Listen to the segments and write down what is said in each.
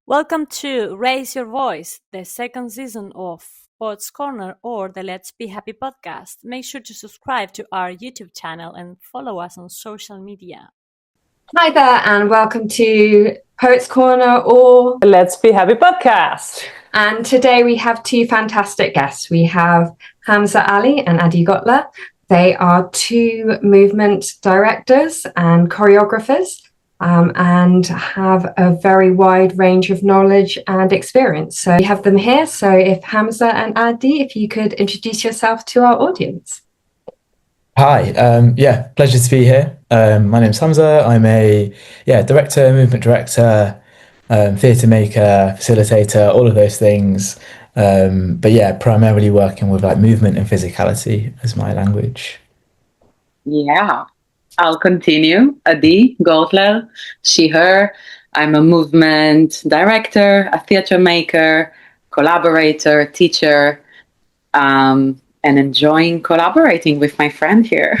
Welcome to Raise Your Voice, the second season of Poets Corner or the Let's Be Happy podcast. Make sure to subscribe to our YouTube channel and follow us on social media. Hi there, and welcome to Poets Corner or the Let's Be Happy podcast. And today we have two fantastic guests. We have Hamza Ali and Adi Gortler. They are two movement directors and choreographers and have a very wide range of knowledge and experience. So we have them here. So if Hamza and Adi, if you could introduce yourself to our audience. Hi, pleasure to be here. My name's Hamza. I'm a director, movement director, theatre maker, facilitator, all of those things. Primarily working with like movement and physicality as my language. Yeah, I'll continue. Adi Gortler, she, her. I'm a movement director, a theatre maker, collaborator, teacher, and enjoying collaborating with my friend here.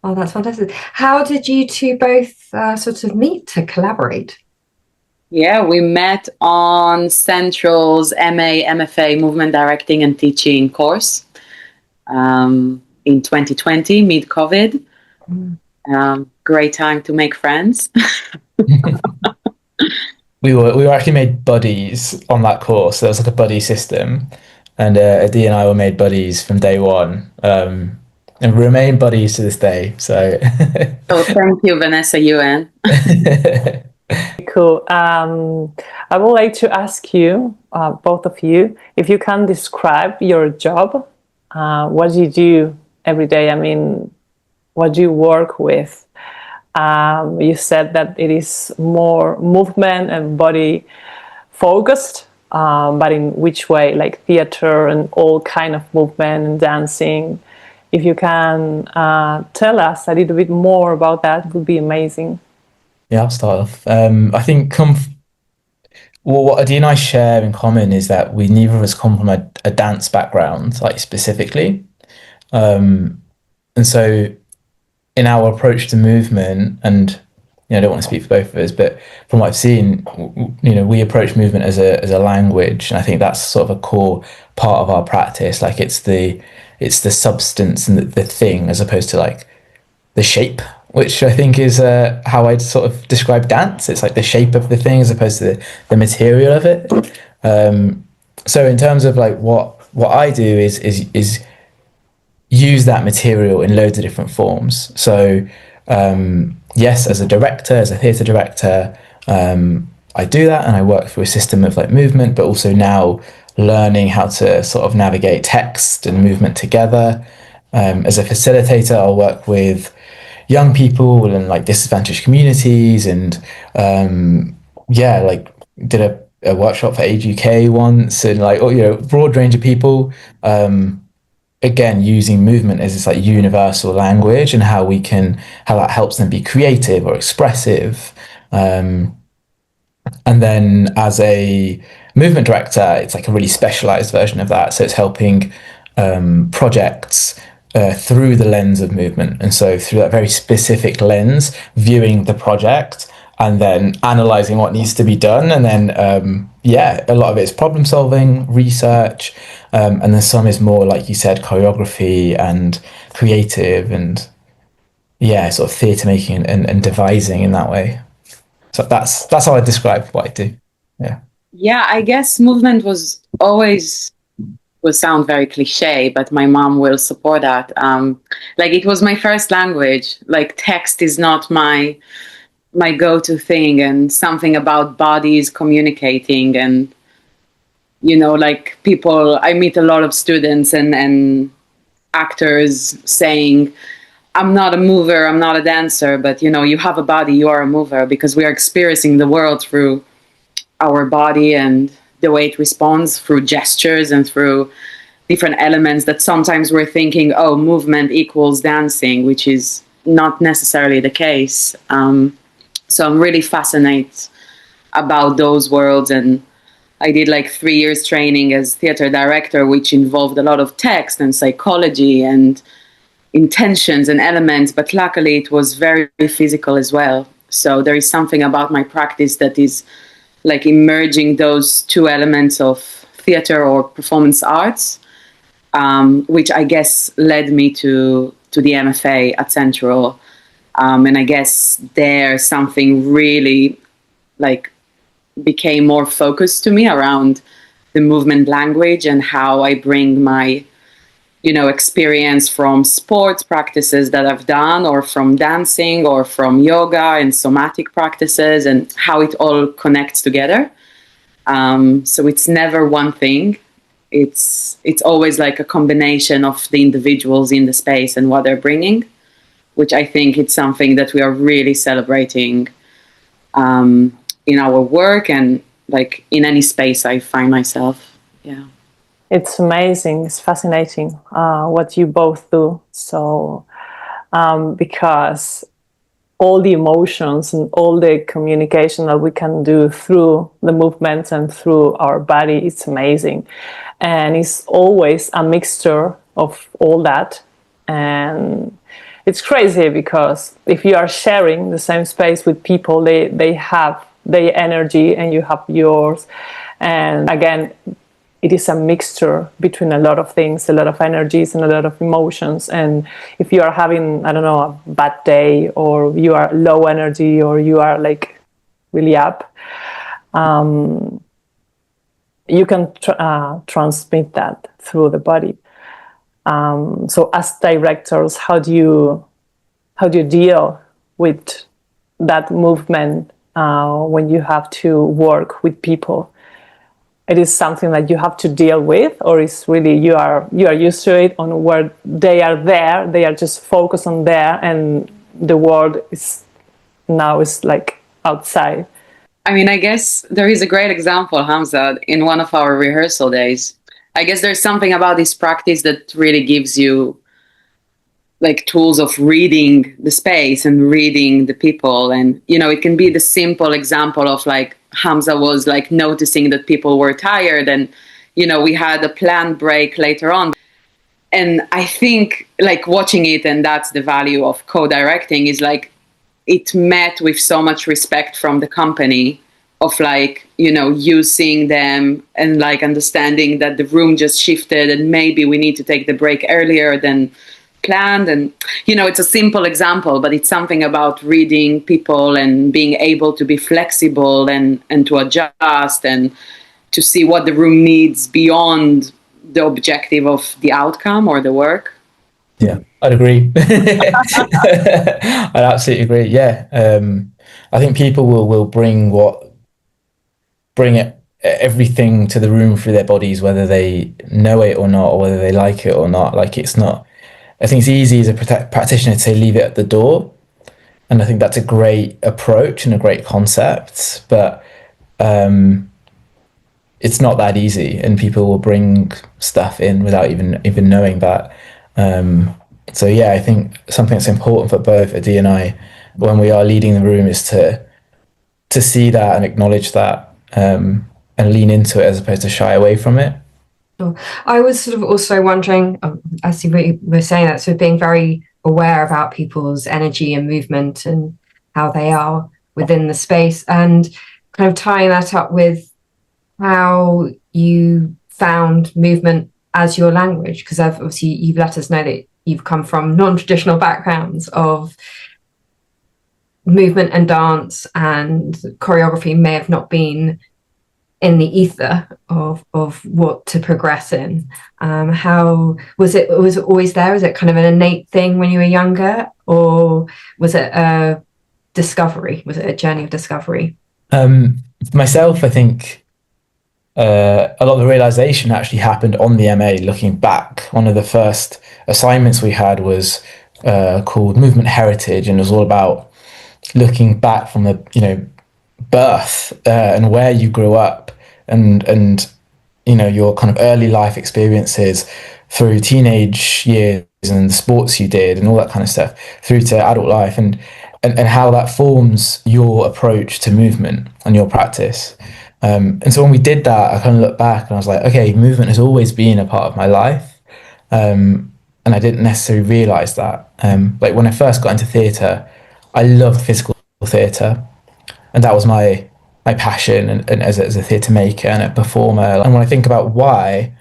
Oh, that's fantastic. How did you two both sort of meet to collaborate? Yeah, we met on Central's MA, MFA, Movement Directing and Teaching course in 2020, mid-COVID. Great time to make friends. We were actually made buddies on that course. There was like a buddy system. And Adi and I were made buddies from day one, and remain buddies to this day. So, thank you, Vanessa UN. Cool. I would like to ask you, both of you, if you can describe your job. What do you do every day? I mean, what do you work with? You said that it is more movement and body focused. But in which way, like theater and all kind of movement and dancing? If you can tell us a little bit more about that, it would be amazing. Yeah, I'll start off. I think what Adi and I share in common is that we neither of us come from a dance background, like specifically. And so in our approach to movement, and I don't want to speak for both of us, but from what I've seen, we approach movement as a language, and I think that's sort of a core part of our practice. Like it's the substance and the thing, as opposed to like the shape, which I think is how I'd sort of describe dance. It's like the shape of the thing as opposed to the material of it. So in terms of like what I do is use that material in loads of different forms. So yes, as a director, as a theatre director, I do that, and I work through a system of like movement, but also now learning how to sort of navigate text and movement together. As a facilitator, I'll work with young people and like disadvantaged communities, and did a workshop for Age UK once, and like broad range of people. Again, using movement as this like universal language, and how that helps them be creative or expressive. And then as a movement director, it's like a really specialized version of that. So it's helping projects through the lens of movement. And so through that very specific lens, viewing the project and then analyzing what needs to be done. And then, a lot of it is problem solving, research. And then some is more, like you said, choreography and creative and sort of theatre making and devising in that way. So that's how I describe what I do. Yeah. Yeah, I guess movement will sound very cliche, but my mom will support that. It was my first language. Like text is not my go-to thing, and something about bodies communicating, and I meet a lot of students and actors saying, I'm not a mover, I'm not a dancer, but you have a body, you are a mover, because we are experiencing the world through our body and the way it responds through gestures and through different elements that sometimes we're thinking, oh, movement equals dancing, which is not necessarily the case. So I'm really fascinated about those worlds, and I did 3 years training as theater director, which involved a lot of text and psychology and intentions and elements, but luckily it was very physical as well. So there is something about my practice that is like emerging those two elements of theater or performance arts, which I guess led me to the MFA at Central. And I guess there something really like became more focused to me around the movement language and how I bring my, experience from sports practices that I've done, or from dancing, or from yoga and somatic practices, and how it all connects together. So it's never one thing. It's always like a combination of the individuals in the space and what they're bringing, which I think it's something that we are really celebrating in our work and like in any space I find myself. Yeah. It's amazing. It's fascinating what you both do. So, because all the emotions and all the communication that we can do through the movements and through our body, it's amazing. And it's always a mixture of all that. And it's crazy because if you are sharing the same space with people, they have their energy and you have yours. And again, it is a mixture between a lot of things, a lot of energies and a lot of emotions. And if you are having, I don't know, a bad day, or you are low energy, or you are like really up, you can transmit that through the body. So as directors, how do you deal with that movement when you have to work with people? It is something that you have to deal with, or is really you are used to it, on where they are there, they are just focused on there, and the world is like outside. I mean, I guess there is a great example, Hamza, in one of our rehearsal days. I guess there's something about this practice that really gives you like tools of reading the space and reading the people. And, it can be the simple example of like Hamza was like noticing that people were tired, and, we had a planned break later on. And I think like watching it, and that's the value of co-directing, is like it met with so much respect from the company of like, using them and like understanding that the room just shifted and maybe we need to take the break earlier than planned. And it's a simple example, but it's something about reading people and being able to be flexible and to adjust and to see what the room needs beyond the objective of the outcome or the work. Yeah, I'd agree. I'd absolutely agree. Yeah, I think people will bring everything to the room through their bodies, whether they know it or not, or whether they like it or not. Like it's not. I think it's easy as a practitioner to say leave it at the door, and I think that's a great approach and a great concept. But it's not that easy, and people will bring stuff in without even knowing that. So yeah, I think something that's important for both Adi and I when we are leading the room is to see that and acknowledge that, and lean into it as opposed to shy away from it. Sure. I was sort of also wondering, as you were saying that, sort of being very aware about people's energy and movement and how they are within the space, and kind of tying that up with how you found movement as your language, because obviously you've let us know that you've come from non-traditional backgrounds of movement and dance, and choreography may have not been in the ether of what to progress in. How was it always there? Was it kind of an innate thing when you were younger, or was it a discovery? Was it a journey of discovery? Myself, I think a lot of the realization actually happened on the MA. Looking back, one of the first assignments we had was called Movement Heritage, and it was all about looking back from the birth and where you grew up, and your kind of early life experiences through teenage years and the sports you did and all that kind of stuff through to adult life, and how that forms your approach to movement and your practice. And so when we did that, I kind of looked back and I was like, okay, movement has always been a part of my life. And and I didn't necessarily realise that. Like when I first got into theatre, I loved physical theatre, and that was my passion, and as a theatre maker and a performer. And when I think about why,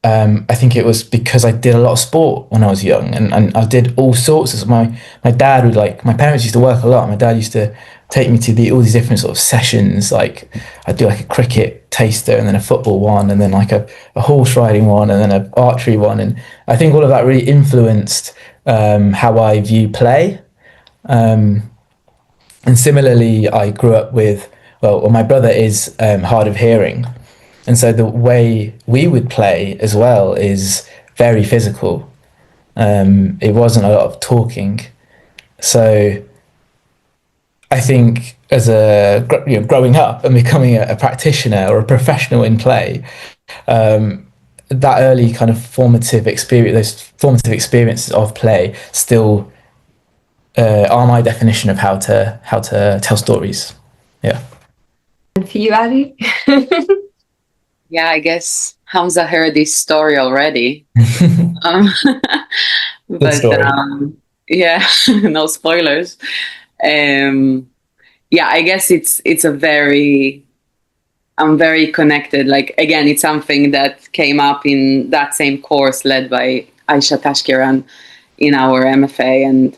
I think it was because I did a lot of sport when I was young, and I did all sorts of my dad would my parents used to work a lot. My dad used to take me to all these different sort of sessions. Like I'd do like a cricket taster, and then a football one, and then like a horse riding one, and then an archery one. And I think all of that really influenced how I view play. And similarly, I grew up with, well, my brother is hard of hearing. And so the way we would play as well is very physical. It wasn't a lot of talking. So I think as growing up and becoming a practitioner or a professional in play, that early kind of formative experience, those formative experiences of play still are my definition of how to tell stories. Yeah. And for you, Adi? Yeah, I guess Hamza heard this story already. But story. Yeah, no spoilers. Yeah, I guess it's a very, I'm very connected. Like, again, it's something that came up in that same course led by Aisha Tashkiran in our MFA. And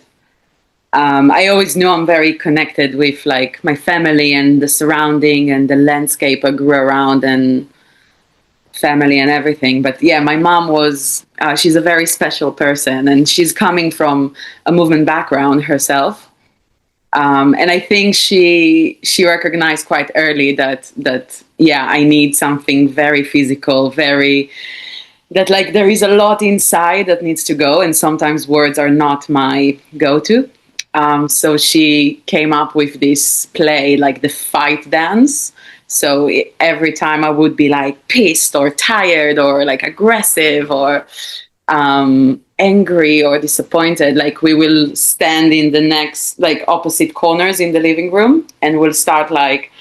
I always knew I'm very connected with like my family and the surrounding and the landscape I grew around and family and everything. But yeah, my mom was, she's a very special person, and she's coming from a movement background herself. And I think she recognized quite early that yeah, I need something very physical, that like there is a lot inside that needs to go, and sometimes words are not my go-to. So she came up with this play, like the fight dance. So every time I would be like pissed or tired or like aggressive or angry or disappointed, like we will stand in the next like opposite corners in the living room, and we'll start like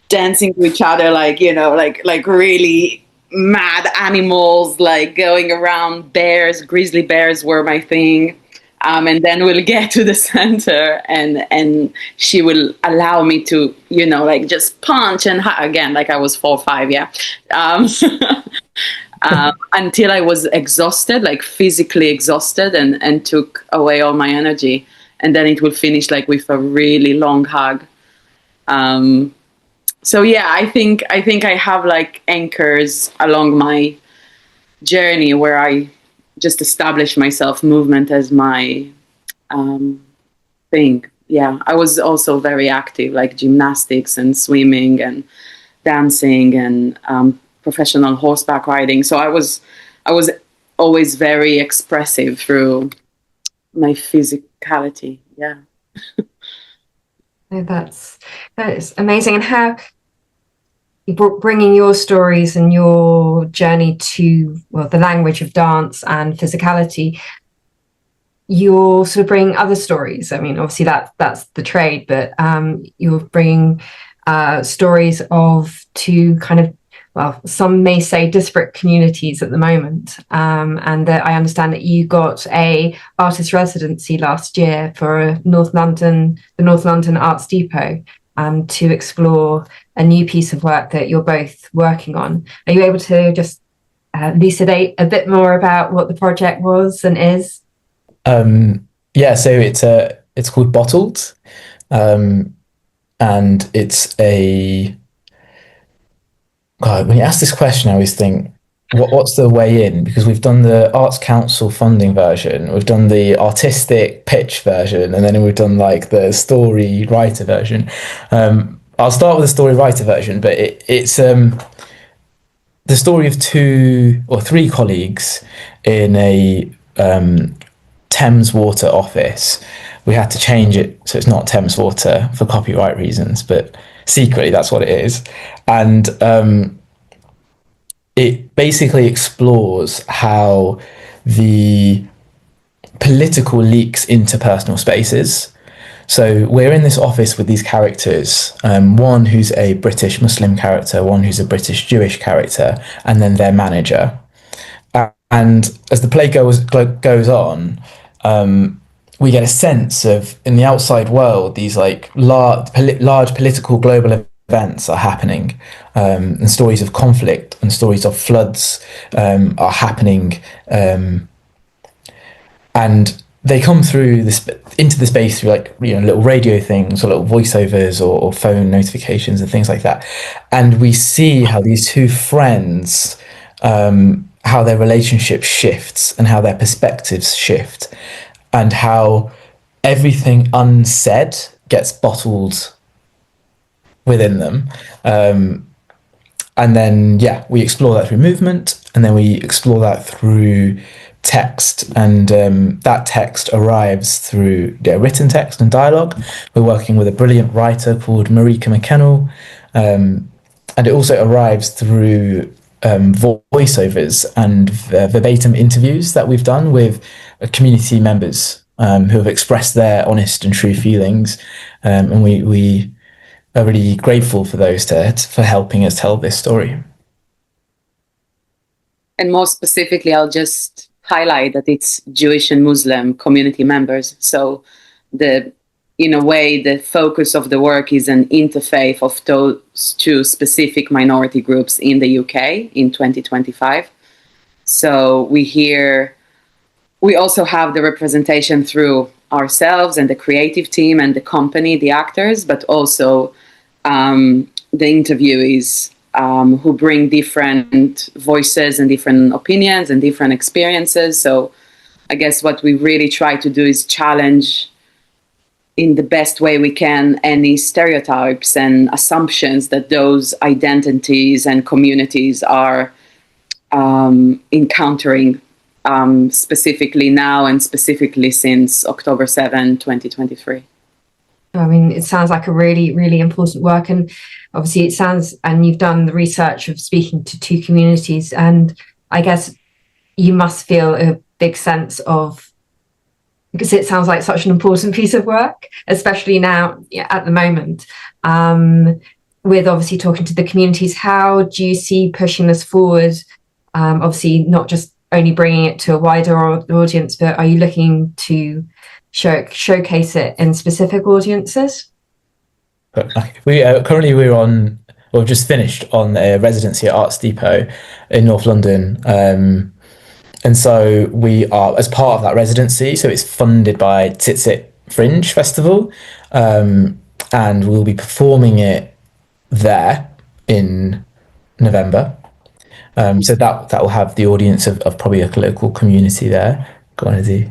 dancing to each other, like, you know, like really mad animals, like going around. Bears, grizzly bears were my thing. And then we'll get to the center, and she will allow me to, you know, like just punch and again, like I was 4 or 5, yeah. Until I was exhausted, like physically exhausted, and took away all my energy. And then it will finish like with a really long hug. So yeah, I think I have like anchors along my journey where I just establish myself, movement as my thing. Yeah, I was also very active, like gymnastics and swimming and dancing and professional horseback riding. So I was always very expressive through my physicality. Yeah. That is amazing. And how bringing your stories and your journey to, well, the language of dance and physicality, you're sort of bringing other stories. I mean, obviously that's the trade, but you're bringing stories of two kind of, well, some may say disparate communities at the moment. And that I understand that you got a artist residency last year for the North London Arts Depot to explore a new piece of work that you're both working on. Are you able to just elucidate a bit more about what the project was and is? Yeah, so it's called Bottled, and it's a, God, when you ask this question, I always think, what's the way in? Because we've done the Arts Council funding version, we've done the artistic pitch version, and then we've done like the story writer version. I'll start with the story writer version, but it's the story of 2 or 3 colleagues in a Thames Water office. We had to change it so it's not Thames Water for copyright reasons, but secretly that's what it is. And it basically explores how the political leaks into personal spaces. So we're in this office with these characters, one who's a British Muslim character, one who's a British Jewish character, and then their manager. And as the play goes on, we get a sense of, in the outside world, these like large political global events are happening, and stories of conflict and stories of floods are happening, and they come through this into the space through like little radio things or little voiceovers or phone notifications and things like that, and we see how these two friends, how their relationship shifts and how their perspectives shift, and how everything unsaid gets bottled within them. And then, we explore that through movement, and then we explore that through text, and that text arrives through written text and dialogue. We're working with a brilliant writer called Marika McKennell, and it also arrives through voiceovers and verbatim interviews that we've done with community members who have expressed their honest and true feelings, and we are really grateful for those for helping us tell this story. And more specifically, I'll just highlight that it's Jewish and Muslim community members. So in a way, the focus of the work is an interfaith of those two specific minority groups in the UK in 2025. So we also have the representation through ourselves and the creative team and the company, the actors, but also the interviewees who bring different voices and different opinions and different experiences. So I guess what we really try to do is challenge in the best way we can any stereotypes and assumptions that those identities and communities are encountering, specifically now and specifically since October 7, 2023. I mean, it sounds like a really, really important work. And obviously and you've done the research of speaking to two communities. And I guess you must feel a big sense of, because it sounds like such an important piece of work, especially now at the moment, with obviously talking to the communities. How do you see pushing this forward? Obviously, not just only bringing it to a wider audience, but are you looking to showcase it in specific audiences? We've just finished on a residency at Arts Depot in North London. And so we are, as part of that residency, so it's funded by Tzitzit Fringe Festival, and we'll be performing it there in November. So that will have the audience of probably a local community there. Go on, Adi.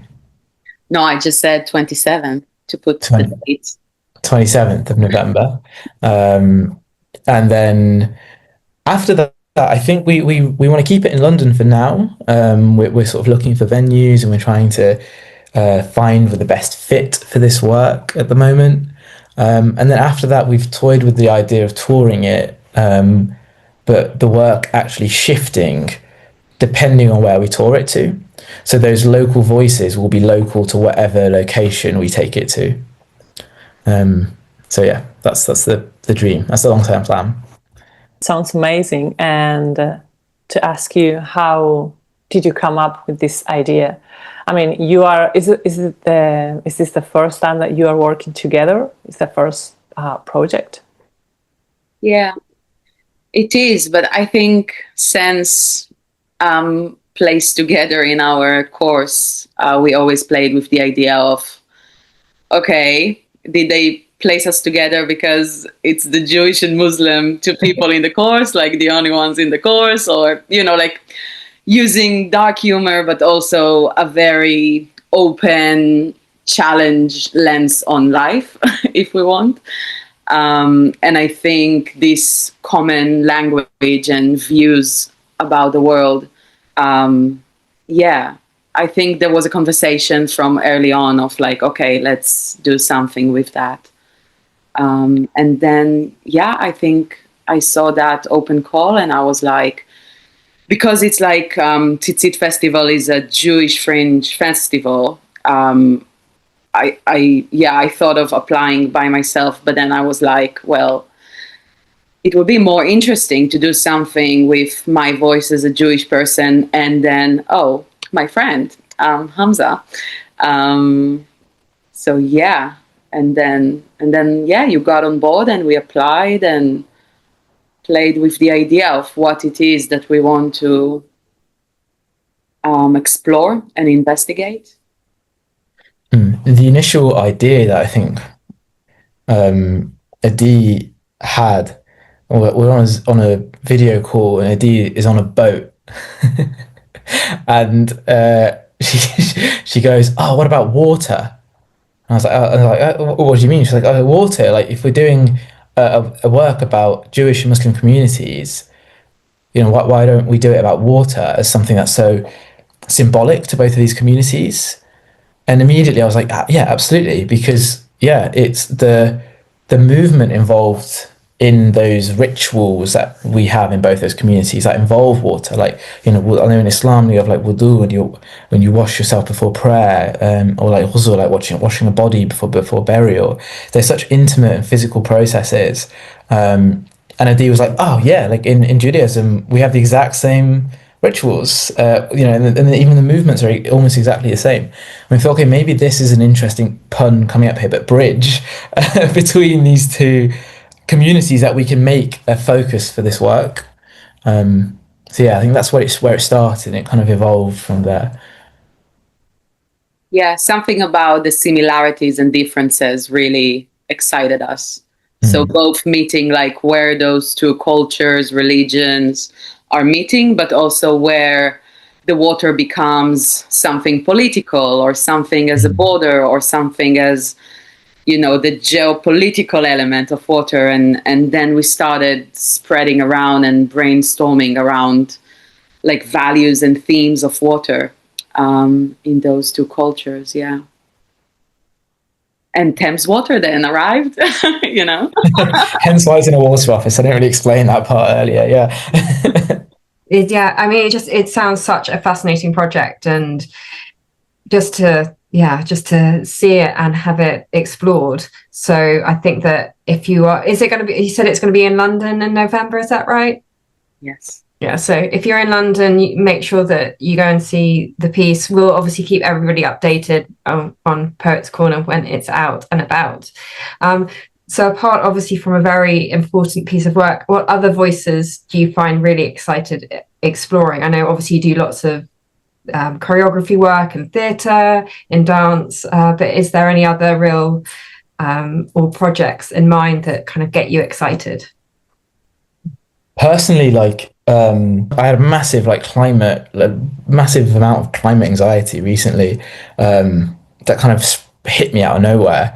No, I just said 27th to put the dates. 27th of November. And then after that, I think we want to keep it in London for now. We're sort of looking for venues, and we're trying to find the best fit for this work at the moment. And then after that, we've toyed with the idea of touring it, but the work actually shifting depending on where we tour it to. So those local voices will be local to whatever location we take it to. So yeah, that's the dream. That's the long-term plan. Sounds amazing. And to ask you, how did you come up with this idea? I mean, is this the first time that you are working together? Is the first project? Yeah, it is. But I think since placed together in our course, we always played with the idea of, okay, did they place us together because it's the Jewish and Muslim two people in the course, like the only ones in the course, or, like using dark humor, but also a very open challenge lens on life, if we want. And I think this common language and views about the world, I think there was a conversation from early on of like, okay, let's do something with that. And then, I think I saw that open call, and I was like, because it's like Tzitzit Festival is a Jewish fringe festival. I thought of applying by myself, but then I was like, well, it would be more interesting to do something with my voice as a Jewish person, and then, oh, my friend, Hamza. So yeah, and then yeah, you got on board, and we applied and played with the idea of what it is that we want to explore and investigate. The initial idea that I think Adi had, we're on a video call, and Adi is on a boat, and she goes, "Oh, what about water?" And I was like, "What do you mean?" She's like, "Oh, water. Like if we're doing a work about Jewish and Muslim communities, why don't we do it about water as something that's so symbolic to both of these communities?" And immediately I was like, yeah, absolutely, because yeah, it's the movement involved in those rituals that we have in both those communities that involve water. Like, I know in Islam you have like wudu when you wash yourself before prayer, or like ghusl, like washing a body before burial. There's such intimate and physical processes. And Adi was like, oh yeah, like in Judaism we have the exact same rituals, and even the movements are almost exactly the same. I thought, okay, maybe this is an interesting pun coming up here, but bridge between these two communities that we can make a focus for this work. So yeah, I think that's where it started, and it kind of evolved from there. Yeah, something about the similarities and differences really excited us. So both meeting like where those two cultures, religions are meeting, but also where the water becomes something political, or something as a border, or something as, the geopolitical element of water. And then we started spreading around and brainstorming around like values and themes of water in those two cultures. Yeah. And Thames Water then arrived, Hence why I was in a water office. I didn't really explain that part earlier. Yeah. Yeah, I mean, it sounds such a fascinating project, and just to see it and have it explored. So I think that if you you said it's going to be in London in November, is that right? Yes. Yeah, so if you're in London, you make sure that you go and see the piece. We'll obviously keep everybody updated on Poets Corner when it's out and about. So apart, obviously, from a very important piece of work, what other voices do you find really excited exploring? I know, obviously, you do lots of choreography work and theatre and dance, but is there any other real or projects in mind that kind of get you excited? Personally, like I had a massive massive amount of climate anxiety recently, that kind of hit me out of nowhere.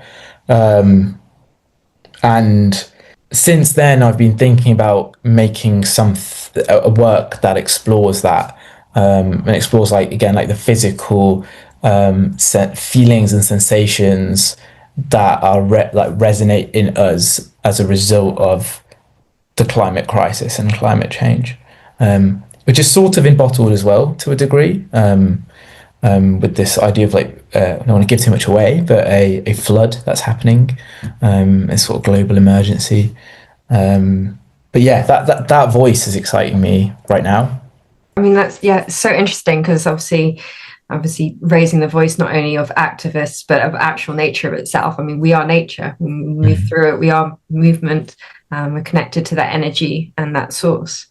And since then, I've been thinking about making a work that explores that, and explores like the physical feelings and sensations that are resonate in us as a result of the climate crisis and climate change, which is sort of embottled as well to a degree, with this idea of I don't want to give too much away, but a flood that's happening, a sort of global emergency. But yeah, that voice is exciting me right now. I mean, that's so interesting, because obviously raising the voice not only of activists but of actual nature of itself. I mean, we are nature. We move through it. We are movement. We're connected to that energy and that source.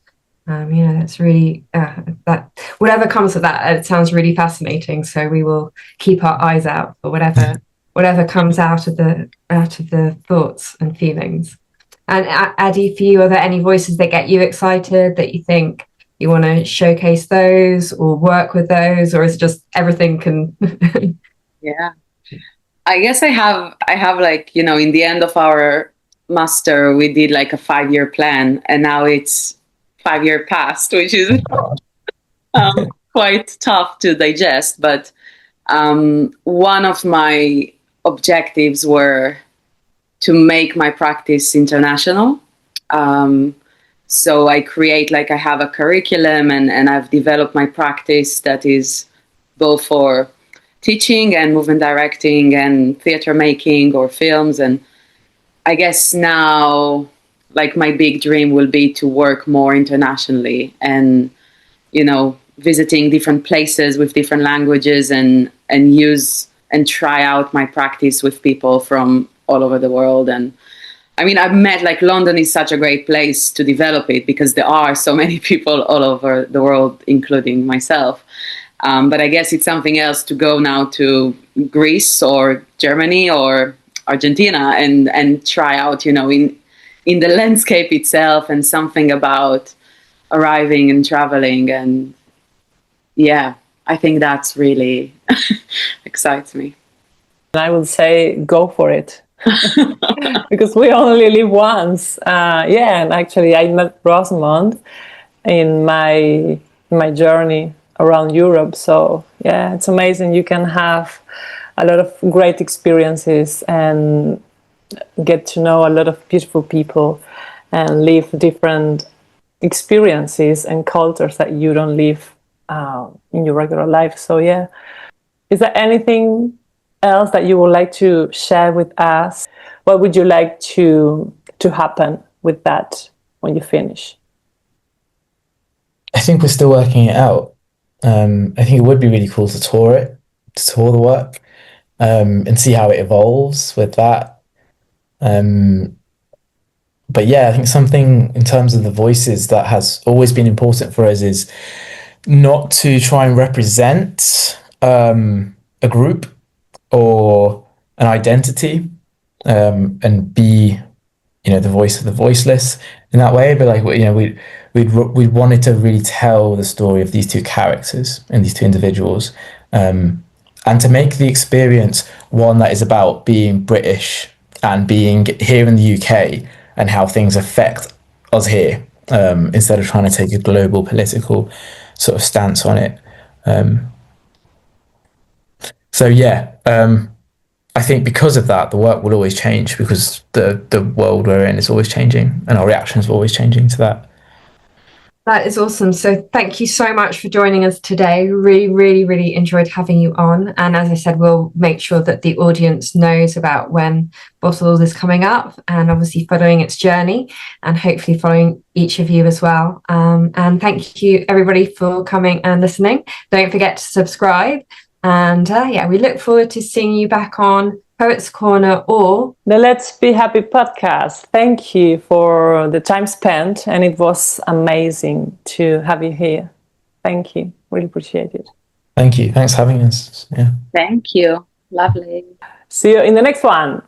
That's really that whatever comes of that, it sounds really fascinating. So we will keep our eyes out for whatever comes out of the thoughts and feelings. And Adi, for you, are there any voices that get you excited, that you think you want to showcase those or work with those, or is it just everything can? Yeah, I guess I have in the end of our master, we did like a 5-year plan, and now it's 5 year past, which is quite tough to digest. But one of my objectives were to make my practice international. So I create, I have a curriculum, and I've developed my practice that is both for teaching and movement directing and theater making or films. And I guess now like my big dream will be to work more internationally and, you know, visiting different places with different languages and use and try out my practice with people from all over the world. And I mean, I've met, like, London is such a great place to develop it because there are so many people all over the world, including myself. But I guess it's something else to go now to Greece or Germany or Argentina and try out, you know, in the landscape itself, and something about arriving and traveling. And yeah, I think that's really excites me. I would say go for it. Because we only live once. Yeah, and actually I met Rosamond in my journey around Europe. So yeah, it's amazing. You can have a lot of great experiences and get to know a lot of beautiful people and live different experiences and cultures that you don't live in your regular life. So yeah, is there anything else that you would like to share with us? What would you like to happen with that when you finish? I think we're still working it out. I think it would be really cool to tour the work, and see how it evolves with that. But yeah, I think something in terms of the voices that has always been important for us is not to try and represent a group or an identity, and be, you know, the voice of the voiceless in that way. But like, you know, we wanted to really tell the story of these two characters and these two individuals, and to make the experience one that is about being British and being here in the UK and how things affect us here, instead of trying to take a global political sort of stance on it. So yeah, I think because of that, the work will always change, because the world we're in is always changing and our reactions are always changing to that. That is awesome. So thank you so much for joining us today. Really, really, really enjoyed having you on. And as I said, we'll make sure that the audience knows about when Bottled is coming up, and obviously following its journey, and hopefully following each of you as well. And thank you everybody for coming and listening. Don't forget to subscribe. And yeah, we look forward to seeing you back on Poets Corner or the Let's Be Happy podcast. Thank you for the time spent, and it was amazing to have you here. Thank you. Really appreciate it. Thank you. Thanks for having us. Yeah. Thank you. Lovely. See you in the next one.